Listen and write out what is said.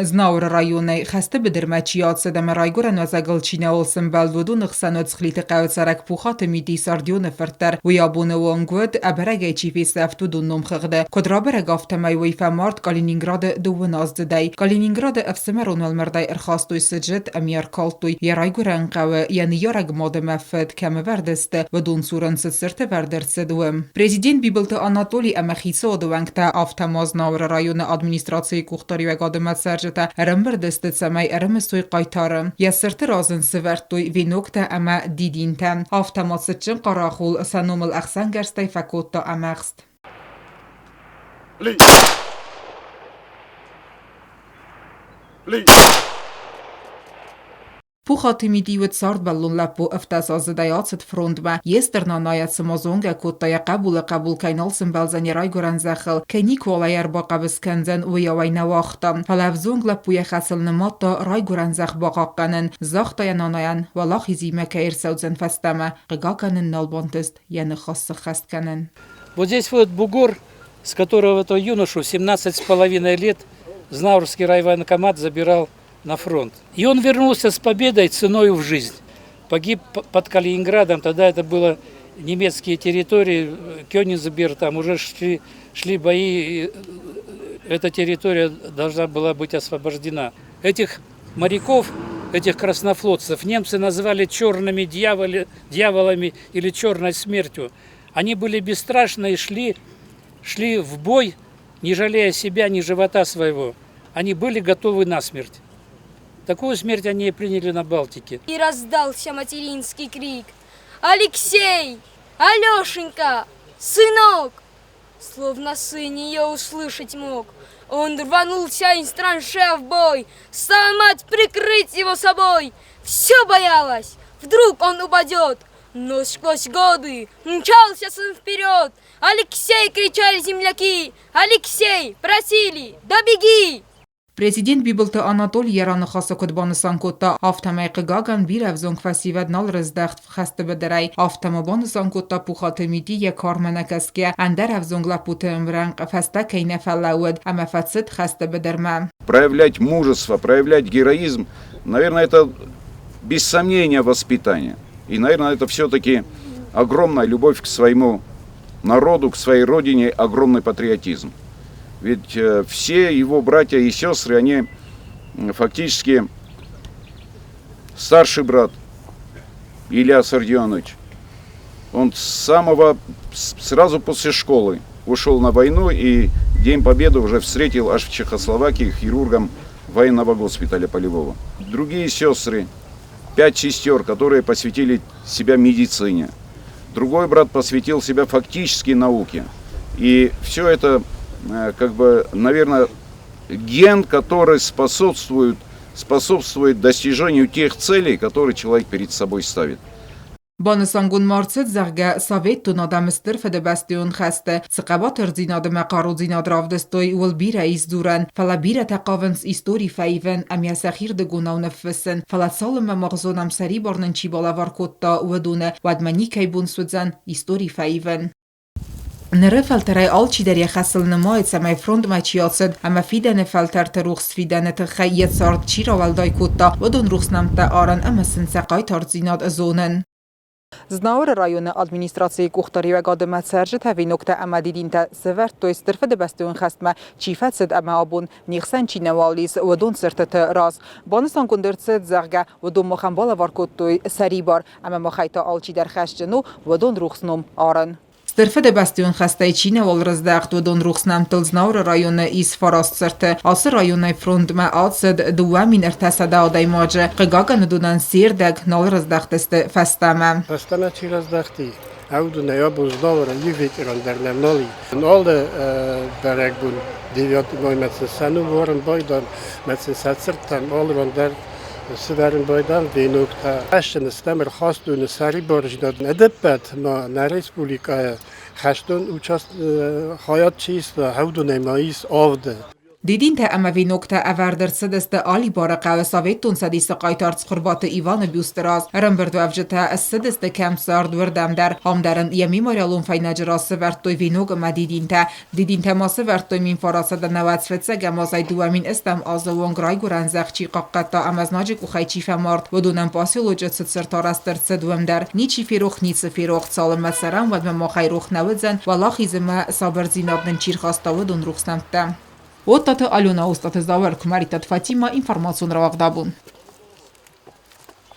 Znauer rajone خسته بدرمچیات سدم رایگورن و زگلچینه olsen بلودون خسنوت خلیت قوت سرک پوخات میدی ساردیون فرتر و یابونه وانگود ابرگه چیفی سفتو دون نم خغده کدرا برگ آفتمای ویفا مارت کالینینگراد دو نازده دی کالینینگراد افسمرون والمردای ارخاستوی سجد امیر کالتوی یا رایگورن قوه یعنی یارگ ماده مفد کم وردسته و دون سورن سرت وردر سدوم پرزیدنت بیبلت آناتولی امخیسو دوانگتا آفتماز ناور رایون ادمینستراتسی کوختاری و گادمت سرج رمبر دست سمای ارمستوی قایتارم یا سرت رازن سورتوی وی نکته اما دیدین تن آفتماس چن قراخول سنوم الاخسان گرستی فکوت تا امخست Puchatimi diwet sart ballon lapo eftas az dajacet frontba. Yesterna najat samazonga kotta qabul kainal symbalzani rajgoran zachel. Keni kolajer baqabiskenzen uyawai nawachtam. Halavzong lapo yachasel nematta rajgoran zach baqaqanen. Zachta nanayan walachizi mekair saudzen festama. Gaganen nalbantest jene chasse chastkanen. Вот здесь вот бугор, с которого этого юношу 17,5 лет Знаурский райвоенкомат забирал на фронт. И он вернулся с победой ценой в жизнь. Погиб под Калининградом, тогда это было немецкие территории, Кёнигсберг, там уже шли бои, и эта территория должна была быть освобождена. Этих моряков, этих краснофлотцев немцы называли черными дьяволами или черной смертью. Они были бесстрашны и шли в бой, не жалея себя, ни живота своего. Они были готовы на смерть. Такую смерть они и приняли на Балтике. И раздался материнский крик: «Алексей! Алешенька! Сынок!» Словно сын ее услышать мог. Он рванулся из траншея в бой, стала мать прикрыть его собой. Все боялась, вдруг он упадет. Но сквозь годы мчался сын вперед. «Алексей!» кричали земляки. «Алексей!» просили: «Да беги!» Президент Бибелта Анатолий Яран خاصة كتبانسان كوتا آفتما قگاگن بیر افزونگ فسیود نال رزدخت خسته بدرای آفتما بانسان كوتا پوخاتمیدی یک کارمنکس که اندر افزونگ لپوتم رنگ فسته کینه فلاود اما فسد خسته بدرمه. Проявлять мужество, проявлять героизм, наверное, это без сомнения воспитание. И, наверное, это все-таки огромная любовь к своему народу, к своей родине, огромный патриотизм. Ведь все его братья и сестры, они фактически старший брат Илья Сардионович. Он сразу после школы ушел на войну и День Победы уже встретил аж в Чехословакии хирургом военного госпиталя полевого. Другие сестры, 5 сестер, которые посвятили себя медицине. Другой брат посвятил себя фактически науке. И все это, как бы, наверное, ген, который способствует достижению тех целей, которые человек перед собой ставит. بانسانگون مارست زغگه ساویت تو نادمستر فده بستیون خسته سقبات ارزیناد مقارو زیناد رافدستوی ول بیره ایز دورن فلا بیره تقاونس ایستوری فایون امیا سخیر ده گوناو نفسن فلا سالم مغزونم سری بارنن چی بالا وارکوتا ودونه ودمنی که بون سودزن ایستوری فایون. نره فلترای آلچی در یخصل نمایت سمای فروند مچیاسد اما فیدن فلتر تروخس فیدن تخییت سارد چی را والدای کوتا و دون روخس نمتا آرن اما سنسقای تارزیناد ازونن. Znauer rajone administracji kuchtari و گادمت سرجت هفی نکته اما دیدین تا سورت توی استرفه ده بستیون خستمه چیفت سد اما آبون نیخسن چی نوالیز و دون سرتت راز بانستان کندرد سد زغگه و دون مخم بالا وارکود توی سری بار اما مخیطا آلچی در خشجنو و دون روخسنوم آرن. استرفه ده بستیون خسته چینه وال رزدخت و دون روخسنم تل znauer rajone ایس فراست سرته آسه rajone front ما آدسد دوامین ارتسده آدای ماجه قگاگن دونن سیردگ نال رزدخت است فستمه. فستمه چی رزدختی؟ Oudune jobus dollara juvitranderner noli. En alle berg bun diviot mooi met zijn sanu worden boydan met zijn satsertan alle van der سدارن باید وینوک تا هشتن استمر خواستون سری برجداد ندبت ما نریس پولیکای هشتن اوچاست خیات چیست هودو نماییس آوده. Didin te emevi nokta everder sedeste ali baraqawe savetun sediste qaytarts qurbatı Ivan Büsteraz. Rembirdu evjete sediste kemsard vurdemder. Hamderen yemi maralun fejnagerası verttoy vinog me didinte. Didinte ması verttoy min farasada nevatsfetse gemazay duamin istem azavon grayguran zexçi qaqqatta amaznacik uxayçi femart. Vodunam pasilocet sırtarastır sedvemder. Niçi firox niçi firox salım meseram ve me xayrox nevidzen. Valaxizime sabır zinadın çirxastavudun ruxstemte. Ottată Aliona Ostată Zawer, Kumaritat Fatima, informațiun Ravagdabun.